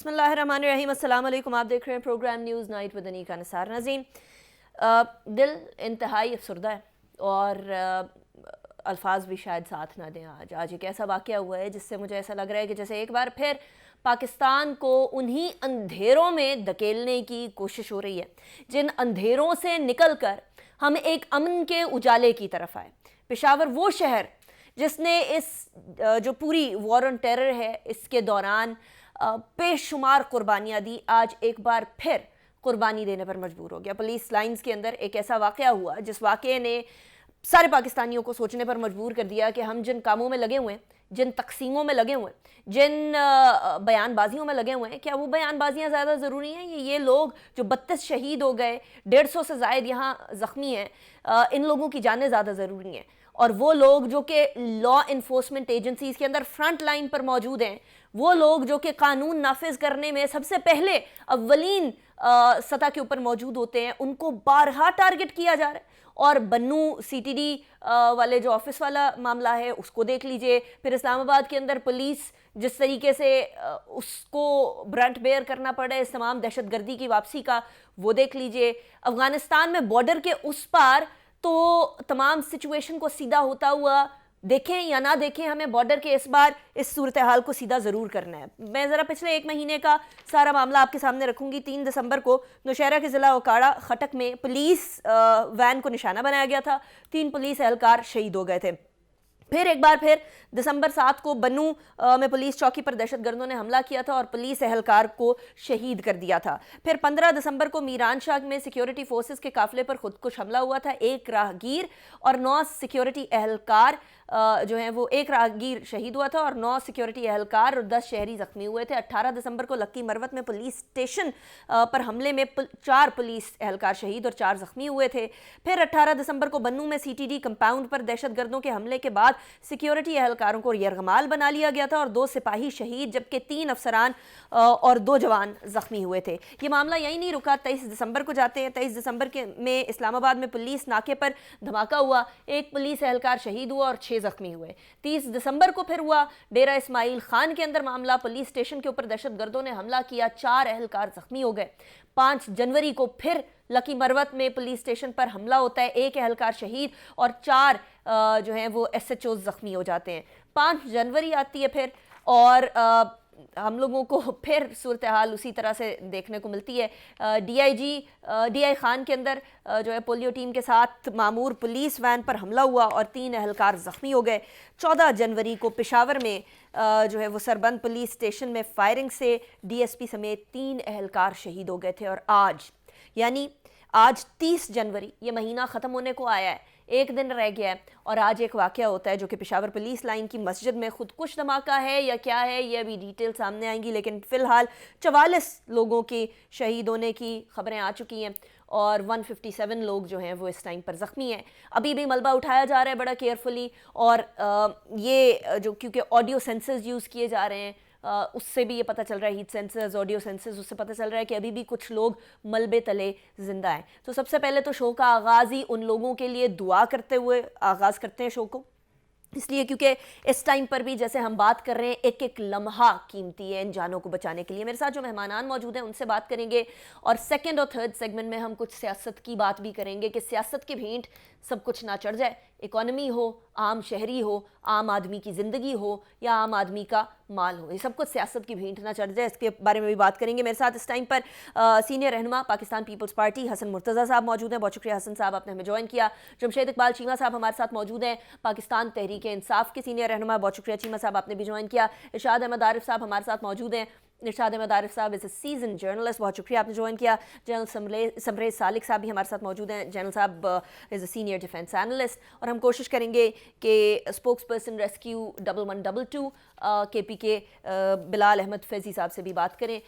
بسم اللہ الرحمن الرحیم، السلام علیکم۔ آپ دیکھ رہے ہیں پروگرام نیوز نائٹ ود انیکا نثار۔ ناظرین، دل انتہائی افسردہ ہے اور الفاظ بھی شاید ساتھ نہ دیں۔ آج ایک ایسا واقعہ ہوا ہے جس سے مجھے ایسا لگ رہا ہے کہ جیسے ایک بار پھر پاکستان کو انہی اندھیروں میں دھکیلنے کی کوشش ہو رہی ہے جن اندھیروں سے نکل کر ہم ایک امن کے اجالے کی طرف آئے۔ پشاور وہ شہر جس نے اس جو پوری وار آن ٹیرر ہے اس کے دوران بے شمار قربانیاں دی، آج ایک بار پھر قربانی دینے پر مجبور ہو گیا۔ پولیس لائنز کے اندر ایک ایسا واقعہ ہوا جس واقعے نے سارے پاکستانیوں کو سوچنے پر مجبور کر دیا کہ ہم جن کاموں میں لگے ہوئے ہیں، جن تقسیموں میں لگے ہوئے ہیں، جن بیان بازیوں میں لگے ہوئے ہیں، کیا وہ بیان بازیاں زیادہ ضروری ہیں؟ یہ لوگ جو 32 شہید ہو گئے، 150 سے زائد یہاں زخمی ہیں، ان لوگوں کی جانیں زیادہ ضروری ہیں؟ اور وہ لوگ جو کہ لا انفورسمنٹ ایجنسیز کے اندر فرنٹ لائن پر موجود ہیں، وہ لوگ جو کہ قانون نافذ کرنے میں سب سے پہلے اولین سطح کے اوپر موجود ہوتے ہیں، ان کو بارہا ٹارگٹ کیا جا رہا ہے۔ اور بنو سی ٹی ڈی والے جو آفس والا معاملہ ہے اس کو دیکھ لیجئے، پھر اسلام آباد کے اندر پولیس جس طریقے سے اس کو برنٹ بیئر کرنا پڑا ہے اس تمام دہشت گردی کی واپسی کا، وہ دیکھ لیجئے۔ افغانستان میں بارڈر کے اس پار تو تمام سچویشن کو سیدھا ہوتا ہوا دیکھیں یا نہ دیکھیں، ہمیں بارڈر کے اس بار اس صورتحال کو سیدھا ضرور کرنا ہے۔ میں ذرا پچھلے ایک مہینے کا سارا معاملہ آپ کے سامنے رکھوں گی۔ 3 دسمبر کو نوشہرہ کے ضلع اوکاڑا خٹک میں پولیس وین کو نشانہ بنایا گیا تھا، 3 پولیس اہلکار شہید ہو گئے تھے۔ پھر ایک بار پھر دسمبر 7 کو بنو میں پولیس چوکی پر دہشت گردوں نے حملہ کیا تھا اور پولیس اہلکار کو شہید کر دیا تھا۔ پھر 15 دسمبر کو میران شاہ میں سیکیورٹی فورسز کے قافلے پر خودکش حملہ ہوا تھا، 1 راہگیر اور 9 سیکیورٹی اہلکار جو ہیں وہ 1 راہگیر شہید ہوا تھا اور 9 سیکیورٹی اہلکار اور 10 شہری زخمی ہوئے تھے۔ 18 دسمبر کو لکی مروت میں پولیس اسٹیشن پر حملے میں 4 پولیس اہلکار شہید اور 4 زخمی ہوئے تھے۔ پھر 18 دسمبر کو بنو میں سی ٹی ڈی کمپاؤنڈ پر دہشت گردوں کے حملے کے بعد سیکیورٹی اہلکاروں کو یرغمال بنا لیا گیا تھا اور 2 سپاہی شہید جبکہ 3 افسران اور 2 جوان زخمی ہوئے تھے۔ یہ معاملہ یہی نہیں رکا، 23 دسمبر کو جاتے ہیں۔ 23 دسمبر میں اسلام آباد میں پولیس ناکے پر دھماکہ ہوا، 1 پولیس اہلکار شہید ہوا اور 6 زخمی ہوئے۔ 30 دسمبر کو پھر ہوا ڈیرہ اسماعیل خان کے اندر معاملہ، پولیس اسٹیشن کے اوپر دہشت گردوں نے حملہ کیا، 4 اہلکار زخمی ہو گئے۔ 5 جنوری کو پھر لکی مروت میں پولیس اسٹیشن پر حملہ ہوتا ہے، 1 اہلکار شہید اور 4 جو ہیں وہ ایس ایچ اوز زخمی ہو جاتے ہیں۔ 5 جنوری آتی ہے پھر اور ہم لوگوں کو پھر صورتحال اسی طرح سے دیکھنے کو ملتی ہے۔ ڈی آئی خان کے اندر جو ہے پولیو ٹیم کے ساتھ معمور پولیس وین پر حملہ ہوا اور 3 اہلکار زخمی ہو گئے۔ 14 جنوری کو پشاور میں جو ہے وہ سربند پولیس اسٹیشن میں فائرنگ سے ڈی ایس پی سمیت 3 اہلکار شہید ہو گئے تھے۔ اور آج یعنی آج 30 جنوری، یہ مہینہ ختم ہونے کو آیا ہے، 1 دن رہ گیا ہے اور آج ایک واقعہ ہوتا ہے جو کہ پشاور پولیس لائن کی مسجد میں خودکش دھماکہ ہے یا کیا ہے، یہ ابھی ڈیٹیل سامنے آئیں گی، لیکن فی الحال 44 لوگوں کی شہید ہونے کی خبریں آ چکی ہیں اور 157 لوگ جو ہیں وہ اس ٹائم پر زخمی ہیں۔ ابھی بھی ملبہ اٹھایا جا رہا ہے بڑا کیئرفلی، اور یہ جو کیونکہ آڈیو سینسرز یوز کیے جا رہے ہیں اس سے بھی یہ پتہ چل رہا ہے، ہیٹ سینسرز، آڈیو سینسرز، اس سے پتہ چل رہا ہے کہ ابھی بھی کچھ لوگ ملبے تلے زندہ ہیں۔ تو سب سے پہلے تو شو کا آغاز ہی ان لوگوں کے لیے دعا کرتے ہوئے آغاز کرتے ہیں شو کو، اس لیے کیونکہ اس ٹائم پر بھی جیسے ہم بات کر رہے ہیں ایک ایک لمحہ قیمتی ہے ان جانوں کو بچانے کے لیے۔ میرے ساتھ جو مہمانان موجود ہیں ان سے بات کریں گے اور سیکنڈ اور تھرڈ سیگمنٹ میں ہم کچھ سیاست کی بات بھی کریں گے کہ سیاست کی بھینٹ سب کچھ نہ چڑھ جائے، اکانومی ہو، عام شہری ہو، عام آدمی کی زندگی ہو یا عام آدمی کا مال ہو، یہ سب کچھ سیاست کی بھینٹ نہ چڑھ جائے، اس کے بارے میں بھی بات کریں گے۔ میرے ساتھ اس ٹائم پر سینئر رہنما پاکستان پیپلز پارٹی حسن مرتضیٰ صاحب موجود ہیں، بہت شکریہ حسن صاحب آپ نے ہمیں جوائن کیا۔ جمشید اقبال چیمہ صاحب ہمارے ساتھ موجود ہیں، پاکستان تحریک انصاف کے سینئر رہنما، بہت شکریہ چیمہ صاحب آپ نے بھی جوائن کیا۔ ارشاد احمد عارف صاحب ہمارے ساتھ موجود ہیں، ارشاد احمد عارف صاحب از اے سیزن جرنلسٹ، بہت شکریہ آپ نے جوائن کیا۔ جنرل سمریز سالک صاحب بھی ہمارے ساتھ موجود ہیں، جنرل صاحب از اے سینئر ڈیفینس اینالسٹ، اور ہم کوشش کریں گے کہ اسپوکس پرسن ریسکیو 1122 کے پی کے بلال احمد فیضی صاحب سے بھی بات کریں۔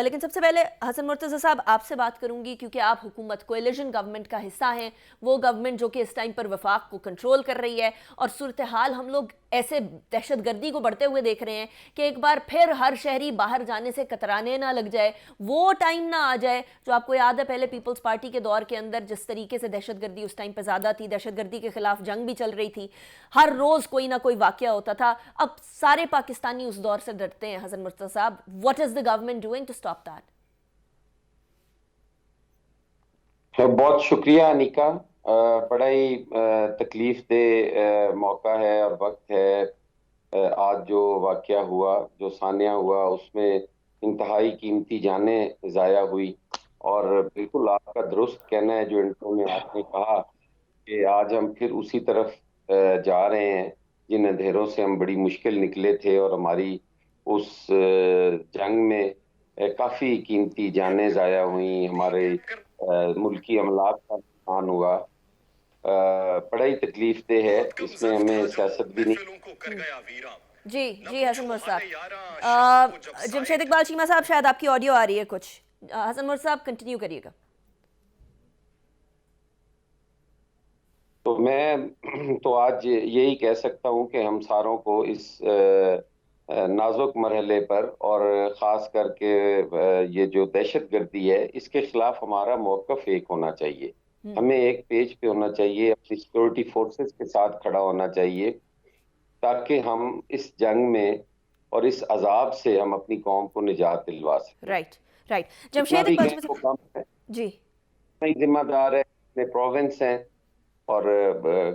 لیکن سب سے پہلے حسن مرتضیٰ صاحب آپ سے بات کروں گی کیونکہ آپ حکومت کولیشن گورنمنٹ کا حصہ ہیں، وہ گورنمنٹ جو کہ اس ٹائم پر وفاق کو کنٹرول کر رہی ہے، اور صورتحال ہم لوگ ایسے دہشت گردی کو بڑھتے ہوئے دیکھ رہے ہیں کہ ایک بار پھر ہر شہری باہر جانے سے کترانے نہ لگ جائے، وہ ٹائم نہ آ جائے جو آپ کو یاد ہے پہلے پیپلز پارٹی کے دور کے اندر جس طریقے سے دہشت گردی اس ٹائم پہ زیادہ تھی، دہشت گردی کے خلاف جنگ بھی چل رہی تھی، ہر روز کوئی نہ کوئی واقعہ ہوتا تھا. اب سارے پاکستانی اس دور سے ڈرتے ہیں. حسن مرتضیٰ صاحب، what is the government doing to stop that? بہت شکریہ انیکا. بڑا ہی تکلیف دہ موقع ہے اور وقت ہے. آج جو واقعہ ہوا، جو سانحہ ہوا، اس میں انتہائی قیمتی جانیں ضائع ہوئی. اور بالکل آپ کا درست کہنا ہے جو انٹرو میں آپ نے کہا کہ آج ہم پھر اسی طرف جا رہے ہیں جن اندھیروں سے ہم بڑی مشکل نکلے تھے، اور ہماری اس جنگ میں کافی قیمتی جانیں ضائع ہوئیں، ہمارے ملکی املاک کا نقصان ہوا. بڑا ہی تکلیف دہ ہے. اس میں ہمیں سیاست بھی نہیں. جی حسن مرتضیٰ صاحب. جمشید اقبال چیمہ صاحب، شاید آپ کی آڈیو آ رہی ہے کچھ. حسن مرتضیٰ صاحب کنٹینیو کریے گا. تو میں تو آج یہی کہہ سکتا ہوں کہ ہم ساروں کو اس نازک مرحلے پر، اور خاص کر کے یہ جو دہشت گردی ہے، اس کے خلاف ہمارا موقف ایک ہونا چاہیے. ہمیں ایک پیج پہ ہونا چاہیے، اپنی سیکورٹی فورسز کے ساتھ کھڑا ہونا چاہیے، تاکہ ہم اس جنگ میں اور اس عذاب سے ہم اپنی قوم کو نجات دلوا سکیں. رائٹ. جمشید اقبال جی ذمہ دار ہے، اپنے پروونس ہیں، اور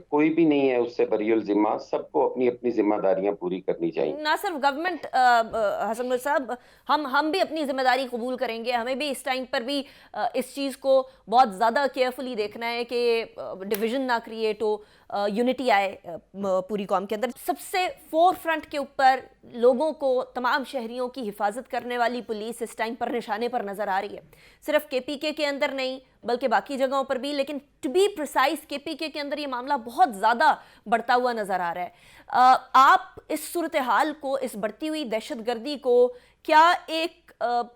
کوئی بھی نہیں ہے اس سے بری الذمہ. سب کو اپنی اپنی ذمہ داریاں پوری کرنی چاہیے. نہ صرف گورنمنٹ، حسن مرتضیٰ صاحب، ہم بھی اپنی ذمہ داری قبول کریں گے. ہمیں بھی اس ٹائم پر بھی اس چیز کو بہت زیادہ کیئرفلی دیکھنا ہے کہ ڈویژن نہ کریٹ ہو، یونٹی آئے پوری قوم کے اندر. سب سے فور فرنٹ کے اوپر لوگوں کو، تمام شہریوں کی حفاظت کرنے والی پولیس اس ٹائم پر نشانے پر نظر آ رہی ہے. صرف کے پی کے اندر نہیں بلکہ باقی جگہوں پر بھی، لیکن ٹو بی پریسائز کے پی کے اندر یہ معاملہ بہت زیادہ بڑھتا ہوا نظر آ رہا ہے. آپ اس صورتحال کو، اس بڑھتی ہوئی دہشت گردی کو، کیا ایک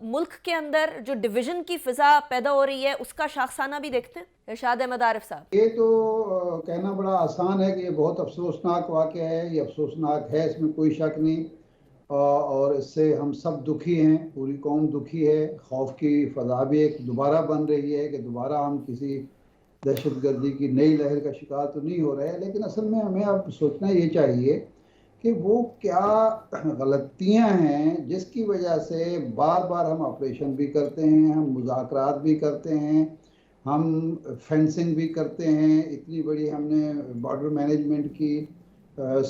ملک کے اندر جو ڈویژن کی فضا پیدا ہو رہی ہے اس کا شاخسانہ بھی دیکھتے ہیں؟ ارشاد احمد عارف صاحب. یہ تو کہنا بڑا آسان ہے کہ یہ بہت افسوسناک واقعہ ہے. یہ افسوسناک ہے، اس میں کوئی شک نہیں، اور اس سے ہم سب دکھی ہیں، پوری قوم دکھی ہے. خوف کی فضا بھی ایک دوبارہ بن رہی ہے کہ دوبارہ ہم کسی دہشت گردی کی نئی لہر کا شکار تو نہیں ہو رہے ہیں. لیکن اصل میں ہمیں اب سوچنا یہ چاہیے کہ وہ کیا غلطیاں ہیں جس کی وجہ سے بار بار ہم آپریشن بھی کرتے ہیں، ہم مذاکرات بھی کرتے ہیں، ہم فینسنگ بھی کرتے ہیں، اتنی بڑی ہم نے بارڈر مینجمنٹ کی،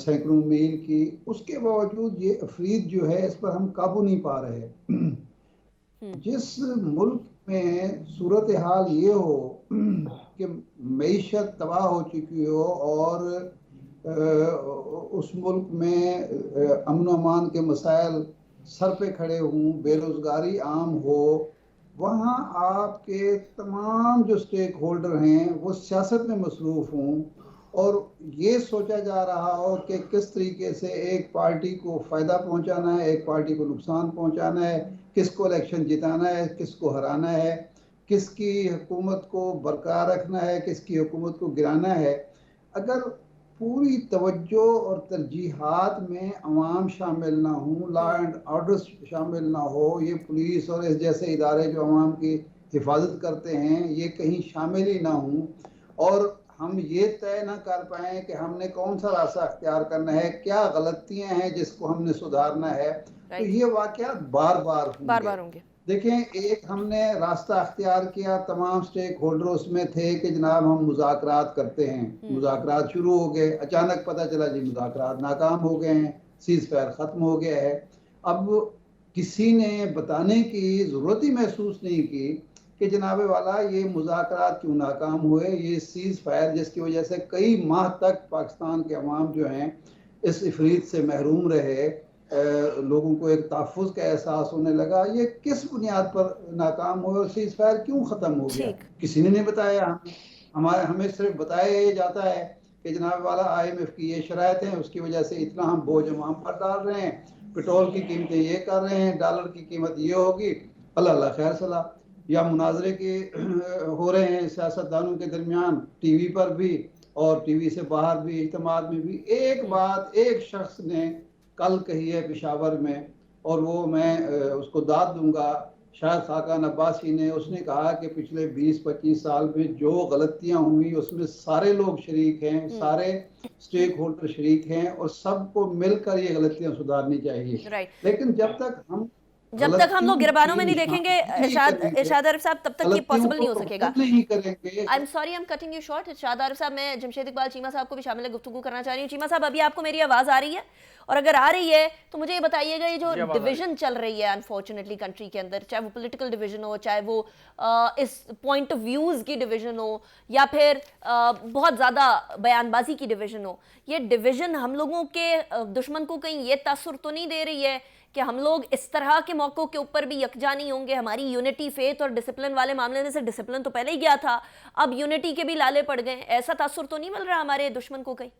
سینکڑوں میل کی، اس کے باوجود یہ افرید جو ہے اس پر ہم قابو نہیں پا رہے. جس ملک میں صورتحال یہ ہو کہ معیشت تباہ ہو چکی ہو، اور اس ملک میں امن و امان کے مسائل سر پہ کھڑے ہوں، بے روزگاری عام ہو، وہاں آپ کے تمام جو سٹیک ہولڈر ہیں وہ سیاست میں مصروف ہوں، اور یہ سوچا جا رہا ہو کہ کس طریقے سے ایک پارٹی کو فائدہ پہنچانا ہے، ایک پارٹی کو نقصان پہنچانا ہے، کس کو الیکشن جتانا ہے، کس کو ہرانا ہے، کس کی حکومت کو برقرار رکھنا ہے، کس کی حکومت کو گرانا ہے. اگر پوری توجہ اور ترجیحات میں عوام شامل نہ ہوں، لا اینڈ آرڈر شامل نہ ہو، یہ پولیس اور اس جیسے ادارے جو عوام کی حفاظت کرتے ہیں یہ کہیں شامل ہی نہ ہوں، اور ہم یہ طے نہ کر پائیں کہ ہم نے کون سا راستہ اختیار کرنا ہے، کیا غلطیاں ہیں جس کو ہم نے سدھارنا ہے، تو یہ واقعات بار بار ہوں گے. دیکھیں، ایک ہم نے راستہ اختیار کیا، تمام سٹیک ہولڈر اس میں تھے کہ جناب ہم مذاکرات کرتے ہیں، مذاکرات شروع ہو گئے، اچانک پتہ چلا جی مذاکرات ناکام ہو گئے ہیں، سیز فائر ختم ہو گیا ہے. اب کسی نے بتانے کی ضرورت ہی محسوس نہیں کی کہ جناب والا یہ مذاکرات کیوں ناکام ہوئے. یہ سیز فائر جس کی وجہ سے کئی ماہ تک پاکستان کے عوام جو ہیں اس افرید سے محروم رہے، لوگوں کو ایک تحفظ کا احساس ہونے لگا، یہ کس بنیاد پر ناکام ہوئے اور سیز فائر کیوں ختم ہو گیا؟ کسی نے نہیں بتایا. ہمیں صرف بتایا یہ جاتا ہے کہ جناب والا IMF کی یہ شرائط ہیں، اس کی وجہ سے اتنا ہم بوجھ عوام پر ڈال رہے ہیں، پٹرول کی قیمتیں یہ کر رہے ہیں، ڈالر کی قیمت یہ ہوگی، اللہ خیر صلاح. یا مناظرے کے ہو رہے ہیں سیاستدانوں کے درمیان ٹی وی پر بھی और टीवी से बाहर भी, इज्तिमात में भी एक बात एक शख्स ने कल कही है पेशावर में, और वो मैं उसको दाद दूंगा, शायद खाकान अब्बासी ने, उसने कहा कि पिछले 20-25 साल में जो गलतियां हुई उसमें सारे लोग शरीक हैं, सारे स्टेक होल्डर शरीक हैं, और सबको मिलकर ये गलतियां सुधारनी चाहिए। लेकिन जब तक हम लोग गिरबानों में नहीं देखेंगे इरशाद आरिफ साहब, तब तक ये पॉसिबल नहीं हो सकेगा। नहीं करेंगे। I am sorry, I am cutting you short. Irshad Arif साहब, मैं जमशेद इकबाल चीमा साहब को भी शामिल गुफ्तगू करना चाह रही हूँ। चीमा साहब, अभी आपको मेरी आवाज़ आ रही है? और अगर आ रही है तो मुझे ये बताइएगा, ये जो डिवीजन चल रही है अनफॉर्चुनेटली कंट्री के अंदर, चाहे वो पॉलिटिकल डिवीजन हो, चाहे वो इस पॉइंट ऑफ व्यूज़ की डिवीजन हो, या फिर बहुत ज़्यादा बयानबाजी की डिवीजन हो, ये डिवीजन हम लोगों के दुश्मन को कहीं ये तासुर तो नहीं दे रही है कि हम लोग इस तरह के मौक़ों के ऊपर भी यकजा नहीं होंगे? हमारी यूनिटी, फेथ और डिसिप्लिन वाले मामले में से डिसिप्लिन तो पहले ही गया था, अब यूनिटी के भी लाले पड़ गए। ऐसा तासुर तो नहीं मिल रहा हमारे दुश्मन को कहीं?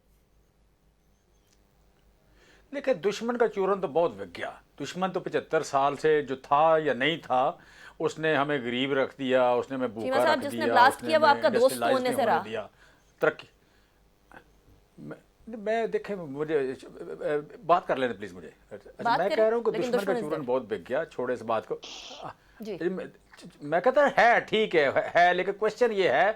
देखिए, दुश्मन का चूरन तो बहुत बिक गया। दुश्मन तो 75 साल से जो था या नहीं था, उसने हमें गरीब रख दिया, उसने हमें भूखा रख दिया, जिसने ब्लास्ट किया वो आपका दोस्त होने से रहा दिया, तरक्की। मैं देखे, मुझे बात कर लेने प्लीज मुझे। अच्छा, मैं कह रहा हूँ कि दुश्मन का चूरन बहुत बिक गया, छोड़े इस बात को। मैं कहता है ठीक है, लेकिन क्वेश्चन ये है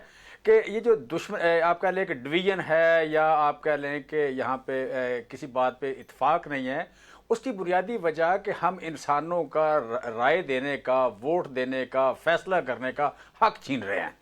कि ये जो दुश्मन, आप कह लें कि डिवीजन है, या आप कह लें कि यहाँ पे किसी बात पे इत्फाक नहीं है, उसकी बुनियादी वजह कि हम इंसानों का राय देने का, वोट देने का, फैसला करने का हक छीन रहे हैं।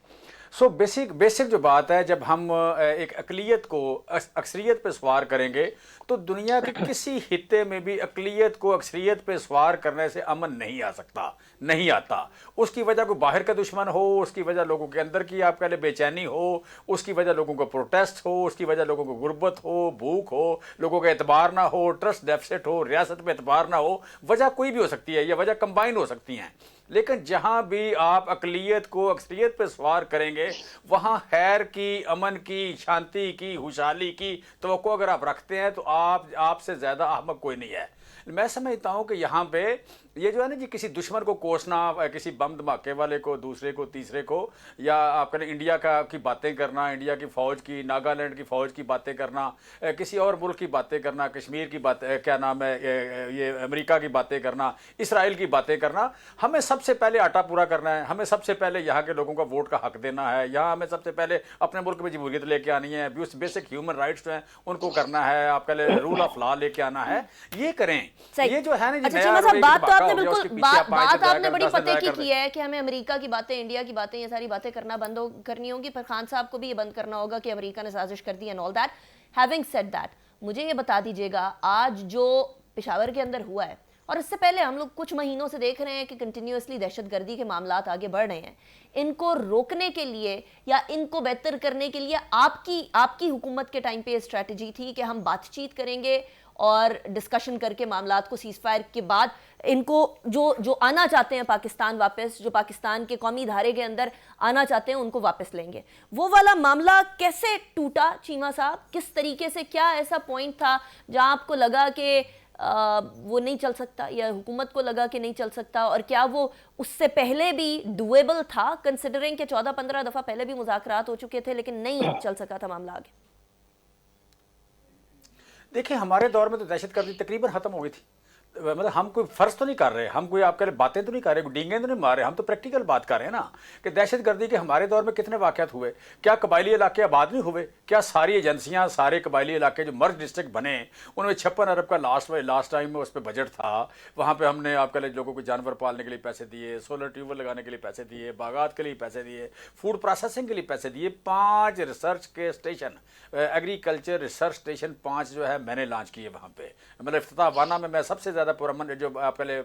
सो बेसिक जो बात है, जब हम एक अक़लियत को अक्सरियत पे सवार करेंगे, तो दुनिया के किसी हिस्से में भी अक़लियत को अक्सरियत पे सवार करने से अमन नहीं आ सकता, नहीं आता। उसकी वजह कोई बाहर का दुश्मन हो, उसकी वजह लोगों के अंदर की आप कह लें बेचैनी हो, उसकी वजह लोगों को प्रोटेस्ट हो, उसकी वजह लोगों को गुर्बत हो, भूख हो, लोगों का एतबार ना हो, ट्रस्ट डेफिसिट हो, रियासत में एतबार ना हो। वजह कोई भी हो सकती है, यह वजह कंबाइन हो सकती हैं। लेकिन जहाँ भी आप अक़लियत को अक्सरियत पे सवार करेंगे, वहाँ खैर की, अमन की, शांति की, खुशहाली की तवक्को अगर आप रखते हैं, तो आपसे ज़्यादा अहमक कोई नहीं है। मैं समझता हूँ कि यहाँ पे ये जो है ना जी, किसी दुश्मन को कोसना, किसी बम धमाके वाले को, दूसरे को, तीसरे को, या आप कहें इंडिया की बातें करना, इंडिया की फ़ौज की, नागालैंड की फ़ौज की बातें करना, किसी और मुल्क की बातें करना, कश्मीर की बात, क्या नाम है, ये अमेरिका की बातें करना, इसराइल की बातें करना। हमें सबसे पहले आटा पूरा करना है, हमें सबसे पहले यहाँ के लोगों का वोट का हक देना है, यहाँ हमें सबसे पहले अपने मुल्क में जमहूरियत लेके आनी है, बेसिक ह्यूमन राइट्स जो हैं उनको करना है, आप कह लें रूल ऑफ लॉ लेके आना है। ये करें, ये जो है ना जी, बात आपने बड़ी पते की है कि हमें अमेरिका की बातें, इंडिया की बातें, ये सारी बातें करना बंद करनी होगी, पर खान साहब को भी ये बंद करना होगा कि अमेरिका ने साजिश कर दी and all that. Having said that, मुझे ये बता दीजिएगा, आज जो पेशावर के अंदर हुआ है, और इससे पहले हम लोग कुछ महीनों से देख रहे हैं कि कंटिन्यूसली दहशतगर्दी के मामलात आगे बढ़ रहे हैं, इनको रोकने के लिए या इनको बेहतर करने के लिए आपकी हुकूमत के टाइम पे स्ट्रैटेजी थी कि हम बातचीत करेंगे और डिस्कशन करके मामलात को सीज फायर के बाद इनको जो आना चाहते हैं पाकिस्तान वापस, जो पाकिस्तान के कौमी धारे के अंदर आना चाहते हैं, उनको वापस लेंगे। वो वाला मामला कैसे टूटा चीमा साहब? किस तरीके से, क्या ऐसा पॉइंट था जहां आपको लगा कि वो नहीं चल सकता, या हुकूमत को लगा कि नहीं चल सकता, और क्या वो उससे पहले भी डुएबल था, कंसिडरिंग कि 14-15 दफ़ा पहले भी मुज़ाकरात हो चुके थे लेकिन नहीं चल सका था मामला आगे? देखिए, हमारे दौर में तो दहशतगर्दी तकरीबन ख़त्म हो गई थी। मतलब हम कोई फ़र्ज तो नहीं कर रहे, हम कोई आपके लिए बातें तो नहीं कर रहे, डींगे तो नहीं मार रहे, हम तो प्रैक्टिकल बात कर रहे हैं ना कि दहशतगर्दी के हमारे दौर में कितने वाक़यात हुए। क्या कबायली इलाके आबाद नहीं हुए? क्या सारी एजेंसियां, सारे कबायली इलाके जो मर्ज डिस्ट्रिक्ट बने, उनमें 56 अरब का लास्ट टाइम में उस पर बजट था। वहाँ पर हमने आपके लिए लोगों को जानवर पालने के लिए पैसे दिए, सोलर ट्यूबवेल लगाने के लिए पैसे दिए, बागात के लिए पैसे दिए, फूड प्रोसेसिंग के लिए पैसे दिए। 5 रिसर्च के स्टेशन, एग्रीकल्चर रिसर्च स्टेशन 5 जो है मैंने लॉन्च किए वहाँ पे। मतलब इफ्तिताह वाना में मैं सबसे ज़्यादा पुरअमन, जो पहले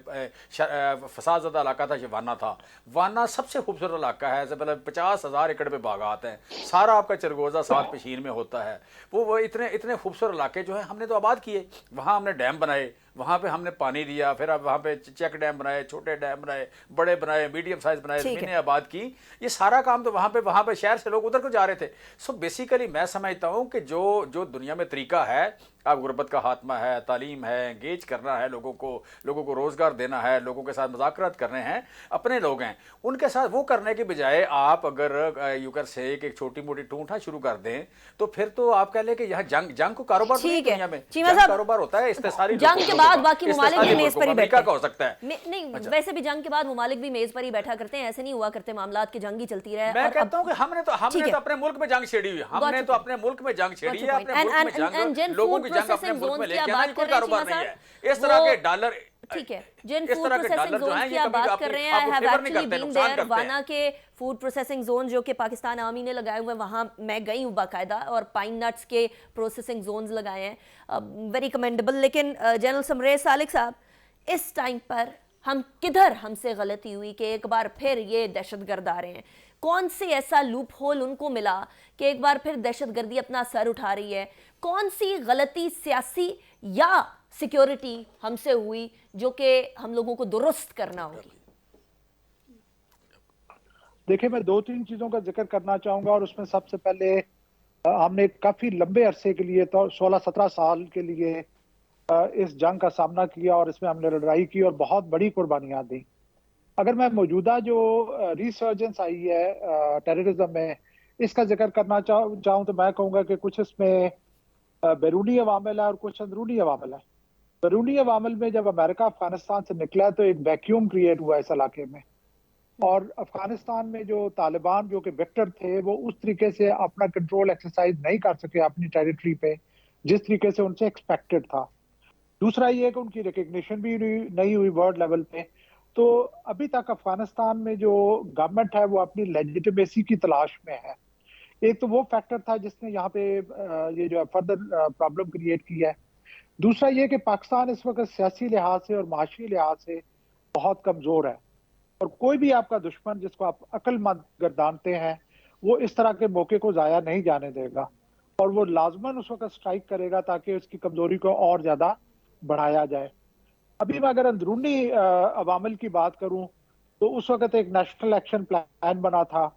फसाद ज़दा इलाका था, ये वाना था। वाना सबसे खूबसूरत इलाका है, मतलब 50,000 एकड़ पे बागात हैं, सारा आपका चरगोज़ा 7 पेशीन में होता है। वो इतने खूबसूरत इलाके जो है हमने तो आबाद किए। वहाँ हमने डैम बनाए, वहाँ पे हमने पानी दिया, फिर अब वहाँ पे चेक डैम बनाए, छोटे डैम बनाए, बड़े बनाए, मीडियम साइज बनाए, ज़मीनें आबाद की। ये सारा काम तो वहाँ पे शहर से लोग उधर को जा रहे थे। सो बेसिकली मैं समझता हूँ कि जो दुनिया में तरीका है, अब गुर्बत का खात्मा है, तालीम है, एंगेज करना है लोगों को रोज़गार देना है, लोगों के साथ मुज़ाकरात करने हैं, अपने लोग हैं उनके साथ वो करने के बजाय आप अगर यू कैन से एक छोटी मोटी टूंठा शुरू कर दें तो फिर तो आप कह लें कि यहाँ जंग को कारोबार नहीं है दुनिया में, जंग कारोबार होता है इस्तेसारी जंग के बाद बाकी ममालिक भी मेज पर ही बैठे हो सकता है नहीं वैसे भी जंग के बाद ममालिक भी मेज पर ही बैठा करते हैं, ऐसे नहीं हुआ करते मामलात की जंग ही चलती रहे। मैं कहता हूँ कि हमने तो अपने मुल्क में जंग छेड़ी हुई, हमने तो अपने मुल्क में जंग छेड़ी है, अपने मुल्क में जंग, लोगों की जंग अपने मुल्क में लेके आना, कोई कारोबार नहीं है। इस तरह के डॉलर, ठीक है, जिन फूड प्रोसेसिंग जोन की आप बात कर रहे हैं, I have actually been there, Wana के फूड प्रोसेसिंग जोन जो कि पाकिस्तान आर्मी ने लगाए हुए हैं, वहाँ मैं गई हूँ बाकायदा, और पाइन नट्स के प्रोसेसिंग जोन्स लगाए हैं, वेरी कमेंडेबल। लेकिन जनरल समरेज सालिक साहब, इस टाइम पर हमसे गलती हुई कि एक बार फिर ये दहशतगर्द आ रहे हैं? कौन सी ऐसा लूप होल उनको मिला कि एक बार फिर दहशतगर्दी अपना सर उठा रही है? कौन सी गलती सियासी या सिक्योरिटी हमसे हुई जो कि हम लोगों को दुरुस्त करना होगी? देखिए, मैं 2-3 चीजों का जिक्र करना चाहूंगा, और उसमें सबसे पहले हमने काफी लंबे अरसे के लिए, तो 16-17 साल के लिए इस जंग का सामना किया, और इसमें हमने लड़ाई की और बहुत बड़ी कुर्बानियां दी। अगर मैं मौजूदा जो रिसर्जेंस आई है टेररिज्म में, इसका जिक्र करना चाहूँ तो मैं कहूँगा कि कुछ इसमें बैरूनी अवामिल है और कुछ अंदरूनी अवामिल है। बैरूनी अवामिल में जब अमेरिका अफगानिस्तान से निकला तो एक वैक्यूम क्रिएट हुआ इस इलाके में, और अफगानिस्तान में जो तालिबान जो कि विक्टर थे वो उस तरीके से अपना कंट्रोल एक्सरसाइज नहीं कर सके अपनी टेरिटरी पे जिस तरीके से उनसे एक्सपेक्टेड था। दूसरा ये कि उनकी रिकग्निशन भी नहीं हुई वर्ल्ड लेवल पे। तो अभी तक अफगानिस्तान में जो गवर्नमेंट है वो अपनी लेजिटिमेसी की तलाश में है। एक तो वो फैक्टर था जिसने यहाँ पे ये जो फर्दर प्रॉब्लम क्रिएट की है। दूसरा ये कि पाकिस्तान इस वक्त सियासी लिहाज से और माशी लिहाज से बहुत कमजोर है, और कोई भी आपका दुश्मन जिसको आप अक्लमंद गर्दानते हैं वो इस तरह के मौके को जाया नहीं जाने देगा, और वो लाजमन उस वक्त स्ट्राइक करेगा ताकि उसकी कमजोरी को और ज्यादा बढ़ाया जाए। अभी मैं अगर अंदरूनी अवामिल की बात करूं तो उस वक्त एक नेशनल एक्शन प्लान बना था,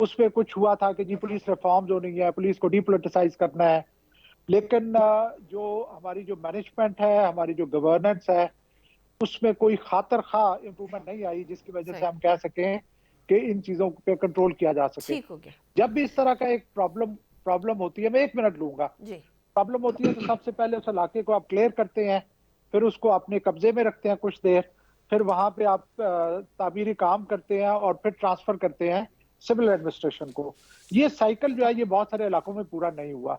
उसमें कुछ हुआ था कि जी पुलिस रिफॉर्म्स होनी है, पुलिस को डीपोलिटिसाइज करना है, लेकिन जो हमारी जो मैनेजमेंट है, हमारी जो गवर्नेंस है, उसमें कोई खातर खा इम्प्रूवमेंट नहीं आई जिसकी वजह से हम कह सकें कि इन चीजों पे कंट्रोल किया जा सके। जब भी इस तरह का एक प्रॉब्लम होती है, मैं 1 मिनट लूंगा, प्रॉब्लम होती है तो सबसे पहले उस इलाके को आप क्लियर करते हैं, फिर उसको अपने कब्जे में रखते हैं कुछ देर, फिर वहां पे आप तामीरी काम करते हैं और फिर ट्रांसफर करते हैं सिविल एडमिनिस्ट्रेशन को। ये साइकिल जो है ये बहुत सारे इलाकों में पूरा नहीं हुआ,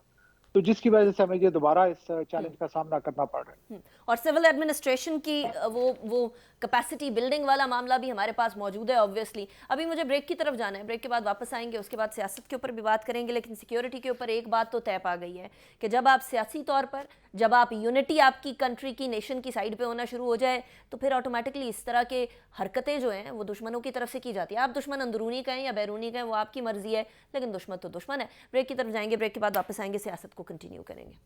तो जिसकी वजह से हमें ये दोबारा इस चैलेंज का सामना करना पड़ रहा है। और सिविल एडमिनिस्ट्रेशन की वो कैपेसिटी बिल्डिंग वाला मामला भी हमारे पास मौजूद है ऑब्वियसली। अभी मुझे ब्रेक की तरफ जाना है, ब्रेक के बाद वापस आएंगे, उसके बाद सियासत के ऊपर भी बात करेंगे, लेकिन सिक्योरिटी के ऊपर एक बात तो तय पा गई है कि जब आप सियासी तौर पर, जब आप यूनिटी आपकी कंट्री की, नेशन की साइड पे होना शुरू हो जाए तो फिर ऑटोमेटिकली इस तरह के हरकतें जो हैं वो दुश्मनों की तरफ से की जाती है। आप दुश्मन अंदरूनी का है या बैरूनी का है वो आपकी मर्जी है, लेकिन दुश्मन तो दुश्मन है। ब्रेक की तरफ जाएंगे, ब्रेक के बाद वापस आएंगे, सियासत को कंटिन्यू करेंगे।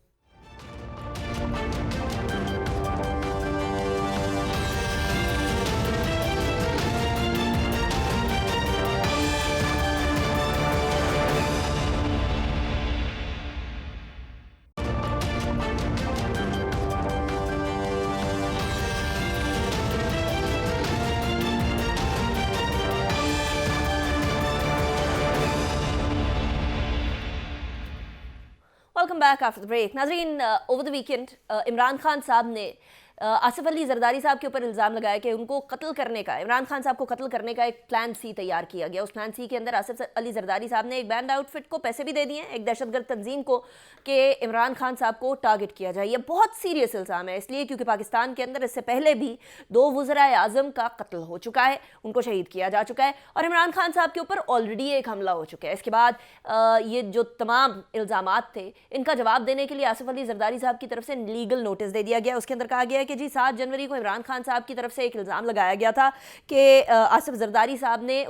Welcome back after the break. नाज़रीन, over the weekend Imran Khan साहब ने आसिफ अली जरदारी साहब के ऊपर इल्ज़ाम लगाया कि उनको कत्ल करने का, इमरान खान साहब को कत्ल करने का एक प्लान सी तैयार किया गया। उस प्लान सी के अंदर आसिफ अली जरदारी साहब ने एक बैंड आउटफिट को पैसे भी दे दिए हैं, एक दहशतगर्द तंजीम को, कि इमरान खान साहब को टारगेट किया जाए। ये बहुत सीरियस इल्ज़ाम है, इसलिए क्योंकि पाकिस्तान के अंदर इससे पहले भी 2 वज़राए आज़म का कत्ल हो चुका है, उनको शहीद किया जा चुका है, और इमरान खान साहब के ऊपर ऑलरेडी एक हमला हो चुका है। इसके बाद ये जो तमाम इल्ज़ामात थे इनका जवाब देने के लिए आसिफ अली जरदारी साहब की तरफ से लीगल नोटिस दे दिया गया। उसके अंदर कहा गया है कि जी 7 जनवरी को इमरान खान साहब की तरफ से एक इल्ज़ाम लगाया गया था कि आसिफ जरदारी साहब ने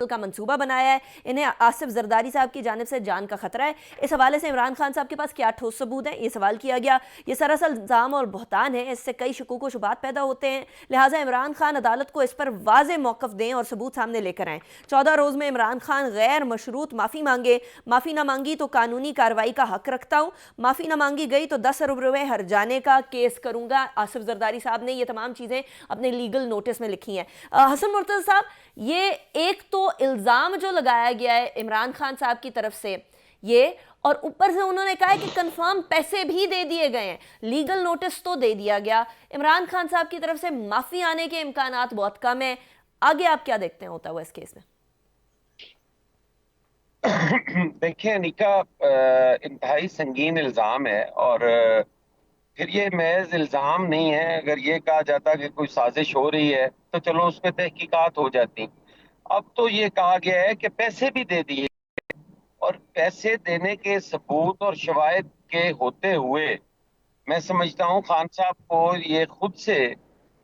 کا منصوبہ بنایا ہے, انہیں آصف زرداری صاحب کی جانب سے جان کا خطرہ ہے. اس حوالے سے عمران خان صاحب کے پاس کیا ٹھوس ثبوت ہیں, یہ سوال کیا گیا. یہ سراسر الزام اور بہتان ہے, اس سے کئی شکوک و شبہات پیدا ہوتے ہیں, لہٰذا عمران خان عدالت کو اس پر واضح موقف دیں اور ثبوت سامنے لے کر آئیں. 14 روز میں عمران خان غیر مشروط معافی مانگے, معافی نہ مانگی تو قانونی کارروائی کا حق رکھتا ہوں, معافی نہ مانگی گئی تو 10 ارب روپے ہرجانے کا کیس کروں گا. آصف زرداری صاحب نے یہ تمام چیزیں اپنے لیگل نوٹس میں لکھی ہیں. حسن مرتضی صاحب, یہ ایک تو الزام جو لگایا گیا ہے عمران خان صاحب کی طرف سے یہ, اور اوپر سے انہوں نے کہا ہے کہ کنفرم پیسے بھی دے دیے گئے ہیں, لیگل نوٹس تو دے دیا گیا, عمران خان صاحب کی طرف سے معافی آنے کے امکانات بہت کم ہیں. آگے آپ کیا دیکھتے ہیں ہوتا ہوا اس کیس میں؟ دیکھیں انیکا, انتہائی سنگین الزام ہے, اور پھر یہ محض الزام نہیں ہے. اگر یہ کہا جاتا کہ کوئی سازش ہو رہی ہے تو چلو اس پہ تحقیقات ہو جاتی. اب تو یہ کہا گیا ہے کہ پیسے بھی دے دیے, اور پیسے دینے کے ثبوت اور شواہد کے ہوتے ہوئے میں سمجھتا ہوں خان صاحب کو یہ خود سے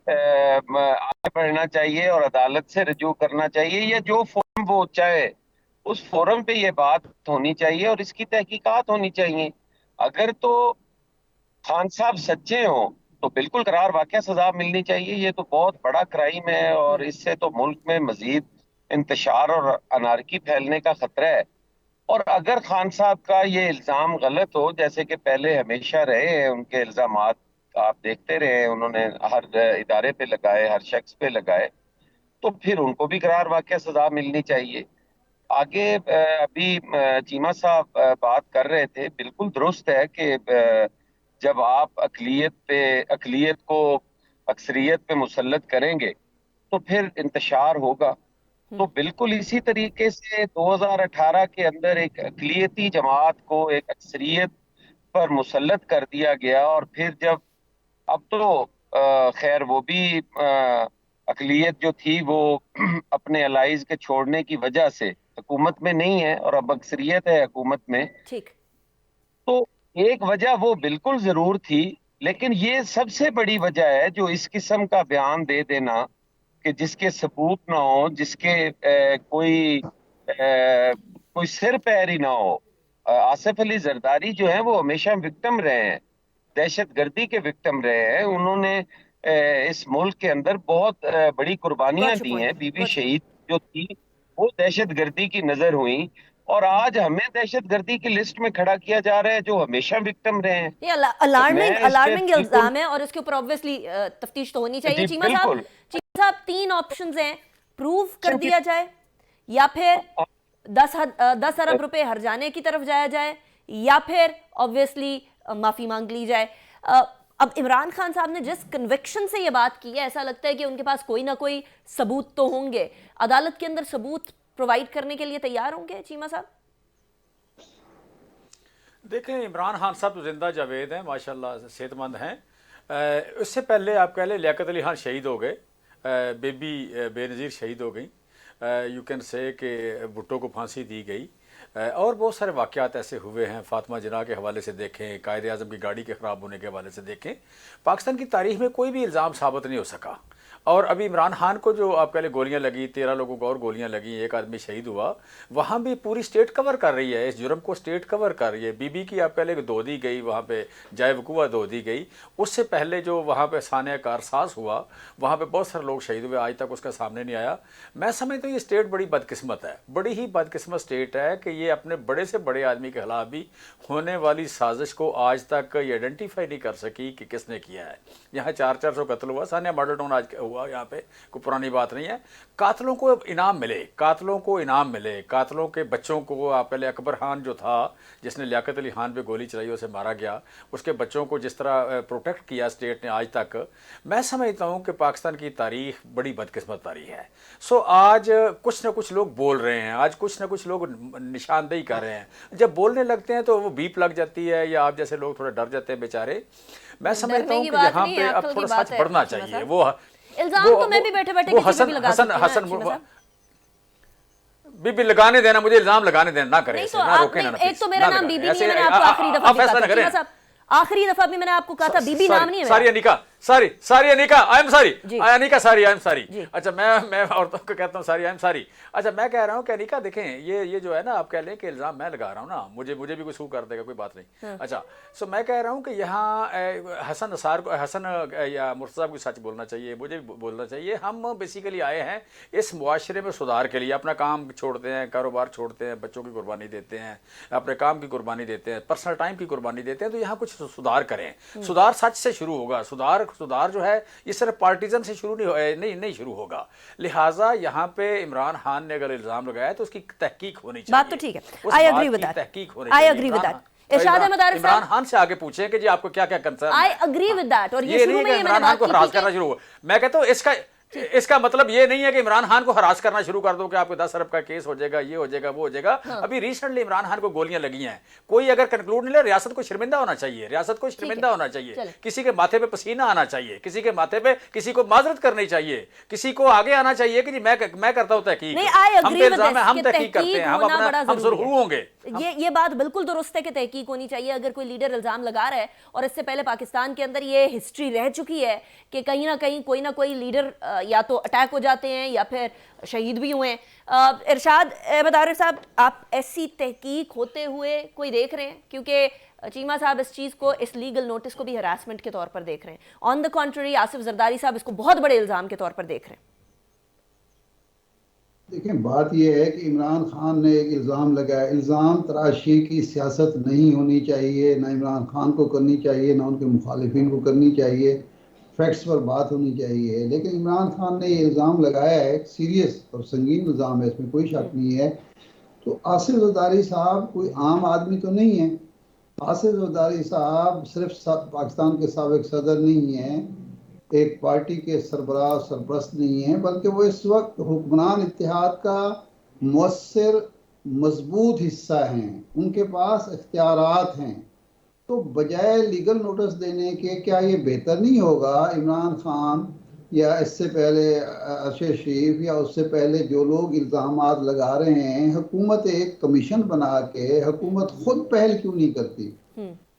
آگے بڑھنا چاہیے اور عدالت سے رجوع کرنا چاہیے, یا جو فورم وہ چاہے اس فورم پہ یہ بات ہونی چاہیے اور اس کی تحقیقات ہونی چاہیے. اگر تو خان صاحب سچے ہوں تو بالکل قرار واقعہ سزا ملنی چاہیے. یہ تو بہت بڑا کرائم ہے, اور اس سے تو ملک میں مزید انتشار اور انارکی پھیلنے کا خطرہ ہے. اور اگر خان صاحب کا یہ الزام غلط ہو, جیسے کہ پہلے ہمیشہ رہے ہیں ان کے الزامات, آپ دیکھتے رہے انہوں نے ہر ادارے پہ لگائے, ہر شخص پہ لگائے, تو پھر ان کو بھی قرار واقعہ سزا ملنی چاہیے. آگے ابھی چیمہ صاحب بات کر رہے تھے, بالکل درست ہے کہ جب آپ اقلیت کو اکثریت پہ مسلط کریں گے تو پھر انتشار ہوگا. تو بالکل اسی طریقے سے 2018 کے اندر ایک اقلیتی جماعت کو ایک اکثریت پر مسلط کر دیا گیا, اور پھر جب اب تو خیر وہ بھی اقلیت جو تھی وہ اپنے الائز کے چھوڑنے کی وجہ سے حکومت میں نہیں ہے اور اب اکثریت ہے حکومت میں, تو ایک وجہ وہ بالکل ضرور تھی. لیکن یہ سب سے بڑی وجہ ہے جو اس قسم کا بیان دے دینا کہ جس کے ثبوت نہ ہو, جس کے کوئی سر پیر ہی نہ ہو. آصف علی زرداری جو ہیں وہ ہمیشہ وکٹم رہے ہیں, دہشت گردی کے وکٹم رہے ہیں. انہوں نے اس ملک کے اندر بہت بڑی قربانیاں دی ہیں. بی بی شہید جو تھی وہ دہشت گردی کی نظر ہوئی, اور آج ہمیں دہشت گردی کی لسٹ میں کھڑا کیا جا رہا ہے جو ہمیشہ وکٹم رہے ہیں. یہ الارمنگ الزام ہے, اور اس کے اوپر obviously تفتیش تو ہونی چاہیے. چیمہ صاحب 3 آپشنز ہیں, پروف کر دیا جائے, یا پھر 10 ارب روپے ہرجانے کی طرف جایا جائے, یا پھر obviously معافی مانگ لی جائے. اب عمران خان صاحب نے جس کنوکشن سے یہ بات کی ہے, ایسا لگتا ہے کہ ان کے پاس کوئی نہ کوئی ثبوت تو ہوں گے. عدالت کے اندر ثبوت پرووائڈ کرنے کے لیے تیار ہوں گے چیمہ صاحب؟ دیکھیں عمران خان صاحب تو زندہ جاوید ہیں, ماشاءاللہ صحت مند ہیں. اس سے پہلے آپ کہہ لیں لیاقت علی خان شہید ہو گئے, بیبی بے نظیر شہید ہو گئی, یو کین سے کہ بھٹو کو پھانسی دی گئی, اور بہت سارے واقعات ایسے ہوئے ہیں. فاطمہ جناح کے حوالے سے دیکھیں, قائد اعظم کی گاڑی کے خراب ہونے کے حوالے سے دیکھیں. پاکستان کی تاریخ میں کوئی بھی الزام ثابت نہیں ہو سکا. اور ابھی عمران خان کو جو آپ پہلے گولیاں لگی, 13 لوگوں کو اور گولیاں لگیں, ایک آدمی شہید ہوا, وہاں بھی پوری سٹیٹ کور کر رہی ہے, اس جرم کو سٹیٹ کور کر رہی ہے. بی بی کی آپ پہلے دو دی گئی, وہاں پہ جائے وقوع دو دی گئی. اس سے پہلے جو وہاں پہ سانحہ کارساز ہوا, وہاں پہ بہت سارے لوگ شہید ہوئے, آج تک اس کا سامنے نہیں آیا. میں سمجھتا ہوں یہ سٹیٹ بڑی بدقسمت ہے, بڑی ہی بدقسمت سٹیٹ ہے کہ یہ اپنے بڑے سے بڑے آدمی کے خلاف بھی ہونے والی سازش کو آج تک یہ آئیڈینٹیفائی نہیں کر سکی کہ کس نے کیا ہے. یہاں 400 قتل ہوا, سانحہ ماڈل ٹاؤن آج ہوا, یہاں پہ کوئی پرانی بات نہیں ہے. قاتلوں کو انعام ملے, قاتلوں کو انعام ملے, قاتلوں کے بچوں کو. آپ پہلے اکبر خان جو تھا جس نے لیاقت علی خان پہ گولی چلائی, اسے مارا گیا, اس کے بچوں کو جس طرح پروٹیکٹ کیا اسٹیٹ نے آج تک, میں سمجھتا ہوں کہ پاکستان کی تاریخ بڑی بدقسمت تاریخ ہے. سو آج کچھ نہ کچھ لوگ بول رہے ہیں, آج کچھ نہ کچھ لوگ نشاندہی کر رہے ہیں. جب بولنے لگتے ہیں تو وہ بیپ لگ جاتی ہے, یا آپ جیسے لوگ تھوڑے ڈر جاتے ہیں بیچارے. میں سمجھتا ہوں کہ یہاں پہ اب تھوڑا سچ بڑھنا چاہیے. وہ الزام تو میں بھی بیٹھے بیٹھے کسی پہ بھی لگا سکتی ہوں. بی بی لگانے دینا, مجھے الزام لگانے دینا, نہ کریں, نہ روکیں, نہ ایک تو میرا نام بی بی نہیں ہے, میں نے آپ کو آخری دفعہ بھی کہا تھا. آخری دفعہ بھی میں نے آپ کو کہا تھا بی بی نام نہیں ہے. ساری انیکا सारी अनिका, आई एम सॉरी जी। अनिका, सारी आई एम सॉरी। जी। अच्छा, मैं औरतों को कहता हूँ सारी, आई एम सॉरी। अच्छा, मैं कह रहा हूँ कि अनिका देखें, ये जो है ना, आप कह लें कि इल्ज़ाम मैं लगा रहा हूँ ना, मुझे भी कोई सू कर देगा, कोई बात नहीं। अच्छा, सो मैं कह रहा हूँ कि यहाँ हसन या मुर्तज़ा को सच बोलना चाहिए, मुझे भी बोलना चाहिए। हम बेसिकली आए हैं इस मुआशरे में सुधार के लिए, अपना काम छोड़ते हैं, कारोबार छोड़ते हैं, बच्चों की कुर्बानी देते हैं, अपने काम की कुर्बानी देते हैं, पर्सनल टाइम की कुर्बानी देते हैं, तो यहाँ कुछ सुधार करें। सुधार सच से शुरू होगा। सुधार जो है ये सिर्फ पार्टीजन से शुरू नहीं शुरू होगा। लिहाजा यहाँ पे इमरान खान ने अगर इल्जाम लगाया तो उसकी तहकीक होनी चाहिए। बात तो ठीक है, आई एग्री विद दैट, तहकीक होनी आई चाहिए। Agree with that. Irshad Ahmad Arif साहब, इमरान खान से आगे पूछें कि जी आपको क्या क्या कंसर्न है। I agree with that. और ये शुरू में ये इमरान खान को हरास करना शुरू हुआ, मैं कहता हूँ इसका मतलब ये नहीं है कि इमरान खान को हरास करना शुरू कर दो कि आपको 10 अरब का केस हो जाएगा, ये हो जाएगा, वो हो जाएगा। अभी रिसेंटली इमरान खान को गोलियां लगी हैं, कोई अगर कंक्लूड नहीं ले, रियासत को शर्मिंदा होना चाहिए, रियासत को शर्मिंदा होना चाहिए, किसी के माथे पे पसीना आना चाहिए, किसी के माथे पे किसी को माजरत करनी चाहिए, किसी को आगे आना चाहिए कि जी मैं करता हूँ तहकीक, हम तहकीक करते हैं, हम सुरखरू होंगे। ये बात बिल्कुल दुरुस्त है कि तहकीक होनी चाहिए। अगर कोई लीडर इल्जाम लगा रहा है, और इससे पहले पाकिस्तान के अंदर ये हिस्ट्री रह चुकी है कि कहीं ना कहीं कोई ना कोई लीडर या तो अटैक हो जाते हैं या फिर शहीद भी हुए हैं। इरशाद अहमद आरिफ साहब, आप ऐसी तहकीक होते हुए कोई देख रहे हैं? क्योंकि चीमा साहब इस चीज़ को, इस लीगल नोटिस को भी हरासमेंट के तौर पर देख रहे हैं। On the contrary Asif Zardari साहब इसको बहुत बड़े इल्ज़ाम के तौर पर देख रहे हैं। देखिए, बात यह है कि इमरान खान ने एक इल्ज़ाम लगाया। इल्ज़ाम तराशी की सियासत नहीं होनी चाहिए, ना इमरान खान को करनी चाहिए, ना उनके मुखालिफिन को करनी चाहिए। फैक्ट्स पर बात होनी चाहिए। लेकिन इमरान खान ने ये इल्ज़ाम लगाया है, सीरियस और संगीन इल्ज़ाम है, इसमें कोई शक नहीं है। तो आसिफ जरदारी साहब कोई आम आदमी तो नहीं है। आसिफ जरदारी साहब सिर्फ पाकिस्तान के साबिक सदर नहीं हैं, एक पार्टी के सरपरस्त नहीं है, बल्कि वो इस वक्त हुक्मरान इत्तेहाद का मुअस्सिर मजबूत हिस्सा हैं। उनके पास इख्तियारात हैं। तो बजाय लीगल नोटिस देने के, क्या ये बेहतर नहीं होगा इमरान खान या इससे पहले अरशद शरीफ या उससे पहले जो लोग इल्ज़ामात लगा रहे हैं, हुकूमत एक कमीशन बना के हुकूमत खुद पहल क्यों नहीं करती?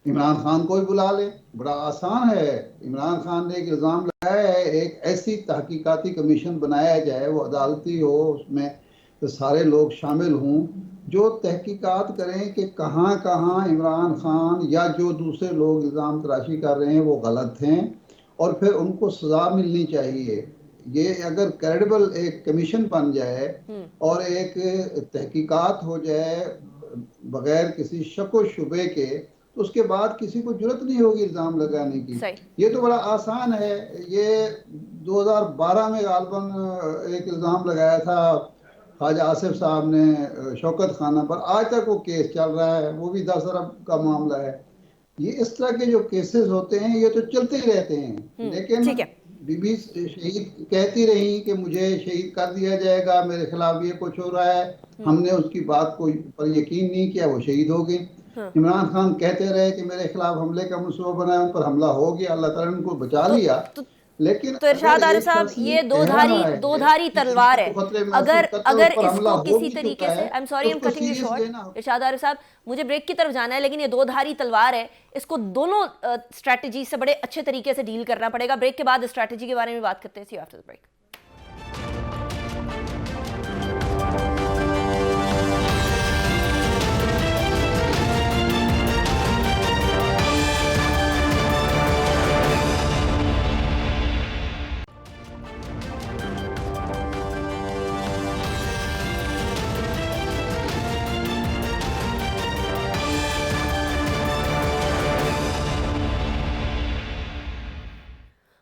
इमरान खान को ही बुला ले, बड़ा आसान है। इमरान खान ने एक इल्ज़ाम लगाया है, एक ऐसी तहकीकाती कमीशन बनाया जाए, वो अदालती हो, उसमें तो सारे लोग शामिल हों, जो तहकीकात करें कि कहाँ कहाँ इमरान खान या जो दूसरे लोग इल्ज़ाम तराशी कर रहे हैं वो गलत हैं, और फिर उनको सज़ा मिलनी चाहिए। ये अगर क्रेडिबल एक कमीशन बन जाए और एक तहकीकात हो जाए बगैर किसी शक व शुबे के, तो उसके बाद किसी को जरूरत नहीं होगी इल्ज़ाम लगाने की। ये तो बड़ा आसान है। ये 2012 में गालबन एक इल्ज़ाम लगाया था ख्वाजा आसिफ साहब ने शौकत खाना पर, आज तक वो केस चल रहा है, वो भी 10 अरब का मामला है। ये इस तरह के जो केसेस होते हैं ये तो चलते ही रहते हैं। लेकिन बीबी शहीद कहती रही कि मुझे शहीद कर दिया जाएगा, मेरे खिलाफ ये कुछ हो रहा है, हमने उसकी बात को पर यकीन नहीं किया, वो शहीद हो गई। इमरान खान कहते रहे कि मेरे खिलाफ हमले का मंसूबा बनाया, उन पर हमला हो गया, अल्लाह ताला ने उनको बचा लिया। लेकिन तो इरशाद आरिफ साहब, ये दो धारी तलवार है। अगर इसको किसी तरीके से, I am sorry, I am cutting you short Irshad Arif साहब, मुझे ब्रेक की तरफ जाना है, लेकिन ये दो धारी तलवार है, इसको दोनों स्ट्रैटेजी से बड़े अच्छे तरीके से डील करना पड़ेगा। ब्रेक के बाद स्ट्रैटेजी के बारे में बात करते हैं। See you after the break.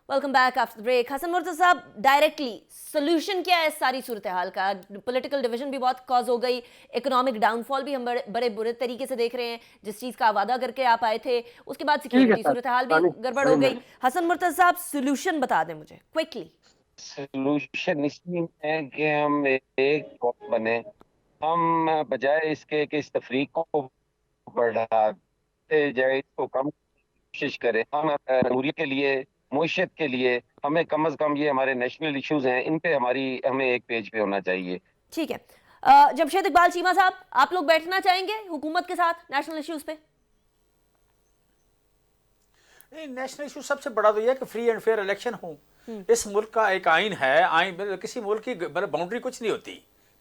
Welcome back after break. Hasan Murtaza साहब, डायरेक्टली सोल्यूशन क्या है इस सारी सूरत हाल का? पॉलिटिकल डिवीजन भी बहुत कॉज हो गई, इकोनॉमिक डाउनफॉल भी हम बड़े बुरे तरीके से देख रहे हैं। जिस चीज़ का वादा करके आप आए थे, उसके बाद सिक्योरिटी सूरत हाल भी गड़बड़ हो गई। हसन मुर्तज़ा साहब, सोल्यूशन बता दें मुझे क्विकली। सोल्यूशन इसमें है कि हम एक कौम बने, हम बजाय इसके कि इस तफरीक को बढ़ाते जाए, इसको कम कोशिश करें। हम जमहूरियत के लिए, मुआशरत के लिए, हमें कम से कम ये हमारे नेशनल इश्यूज हैं, इन पे हमें एक पेज पे होना चाहिए। ठीक है। जमशेद इकबाल चीमा साहब, आप लोग बैठना चाहेंगे हुकूमत के साथ नेशनल इश्यूज पे? नहीं, नेशनल इशू सबसे बड़ा तो यह है कि फ्री एंड फेयर इलेक्शन हो। इस मुल्क का एक आइन है, आइन किसी मुल्क की बाउंड्री कुछ नहीं होती,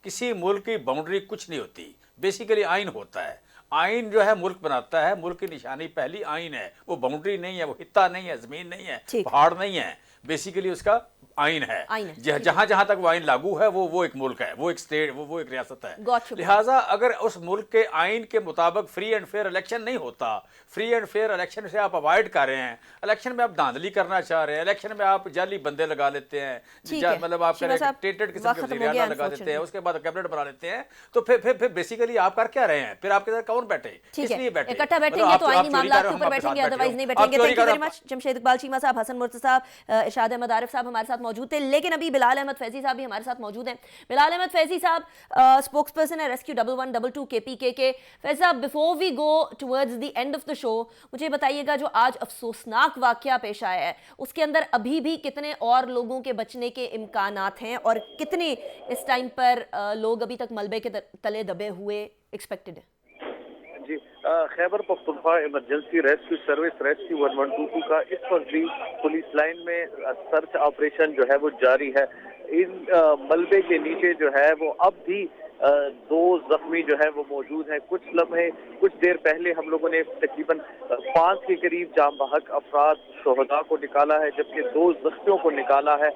किसी मुल्क की बाउंड्री कुछ नहीं होती, बेसिकली आइन होता है। आइन जो है मुल्क बनाता है, मुल्क की निशानी पहली आइन है, वो बाउंड्री नहीं है, वो हित्ता नहीं है, जमीन नहीं है, पहाड़ नहीं है, बेसिकली उसका आइन है। जहां जहां तक वो आइन लागू है वो एक मुल्क है, वो एक स्टेट, वो एक रियासत है। लिहाजा अगर उस मुल्क के आइन के मुताबिक फ्री एंड फेयर इलेक्शन नहीं होता, फ्री एंड फेयर इलेक्शन से आप अवॉइड कर रहे हैं, इलेक्शन में आप धांधली करना चाह रहे हैं, इलेक्शन में आप जाली बंदे लगा लेते हैं, मतलब आप टेटेड किस्म के वज़ीर-ए-आला लगा देते हैं, उसके बाद कैबिनेट बना लेते हैं, तो फिर बेसिकली आप कर क्या रहे हैं? फिर आपके साथ कौन बैठे, इसलिए बैठे इकट्ठा बैठेंगे तो आईनी मामलात के ऊपर बैठेंगे, अदरवाइज नहीं बैठेंगे। Thank you very much Jamshed Iqbal Cheema साहब, हसन मुर्तज़ा साहब, इरशाद अहमद आरिफ साहब हमारे साथ मौजूद थे। लेकिन अभी बिलाल अहमद फैजी साहब भी हमारे साथ मौजूद हैं। बिलाल अहमद फैजी साहब स्पोक्स पर्सन है रेस्क्यू 1122 KPK के। फैजी साहब, before we go towards the end of the show, मुझे बताइएगा जो आज अफसोसनाक वाकया पेश आया है उसके अंदर अभी भी कितने और लोगों के बचने के इम्कानात हैं और कितने इस टाइम पर लोग अभी तक मलबे के तले दबे हुए एक्सपेक्टेड है? जी, Khyber Pakhtunkhwa emergency rescue service rescue 1122 का इस वक्त भी पुलिस लाइन में सर्च ऑपरेशन जो है वो जारी है। इन मलबे के नीचे जो है वो अब भी दो जख्मी जो है वो मौजूद हैं। कुछ देर पहले हम लोगों ने तकरीबन 5 के करीब जाम बहक अफराद शोहदा को निकाला है, जबकि 2 जख्मियों को निकाला है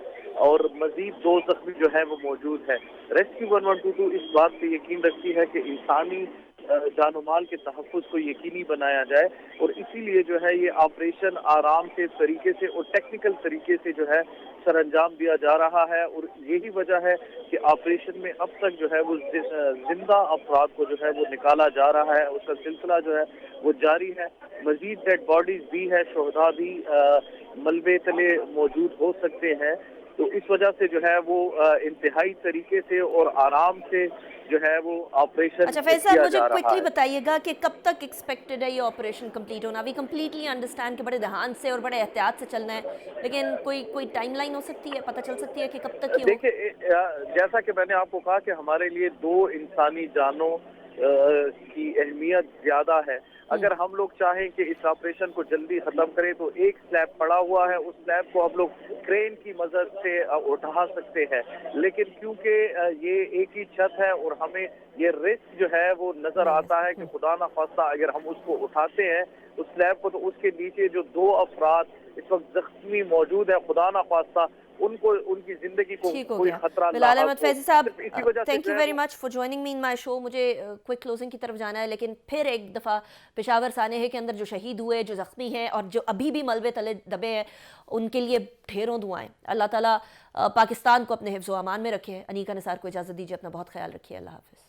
और मजीद 2 जख्मी जो है वो मौजूद है। रेस्क्यू 1122 इस बात पे यकीन रखती है कि इंसानी जानो माल के तहफ़्फ़ुज़ को यकीनी बनाया जाए और इसीलिए जो है ये ऑपरेशन आराम से तरीके से और टेक्निकल तरीके से जो है सर अंजाम दिया जा रहा है। और यही वजह है कि ऑपरेशन में अब तक जो है वो जिंदा अफराद को जो है वो निकाला जा रहा है, उसका सिलसिला जो है वो जारी है। मजीद डेड बॉडीज भी है, शोहदा भी मलबे तले मौजूद हो सकते हैं, तो इस वजह से जो है वो इंतहाई तरीके से और आराम से जो है वो ऑपरेशन। अच्छा फैज साहब, मुझे क्विकली बताइएगा कि कब तक एक्सपेक्टेड है ये ऑपरेशन कंप्लीट होना? वी कंप्लीटली अंडरस्टैंड कि बड़े ध्यान से और बड़े एहतियात से चलना है, लेकिन कोई टाइमलाइन हो सकती है, पता चल सकती है कि कब तक ये? देखिए, जैसा कि मैंने आपको कहा कि हमारे लिए 2 इंसानी जानों की अहमियत ज्यादा है। अगर हम लोग चाहें कि इस ऑपरेशन को जल्दी खत्म करें तो एक स्लैब पड़ा हुआ है, उस स्लैब को हम लोग क्रेन की मदद से उठा सकते हैं, लेकिन क्योंकि ये एक ही छत है और हमें ये रिस्क जो है वो नजर आता है कि खुदा ना खास्ता अगर हम उसको उठाते हैं उस स्लैब को, तो उसके नीचे जो 2 अफराद इस वक्त जख्मी मौजूद है, खुदा ना खास्ता उनको उनकी जिंदगी को कोई खतरा। बिलाल अहमद फैजी साहब, thank you very much for joining me in my show. मुझे क्विक क्लोजिंग की तरफ जाना है, लेकिन फिर एक दफ़ा पेशावर सानेह के अंदर जो शहीद हुए, जो ज़ख्मी हैं और जो अभी भी मलबे तले दबे हैं, उनके लिए ढेरों दुआएं। अल्लाह ताला पाकिस्तान को अपने हिफ्ज़ व अमान में रखे। अनीका निसार को इजाज़त दीजिए, अपना बहुत ख्याल रखिए। अल्लाह हाफ़िज़।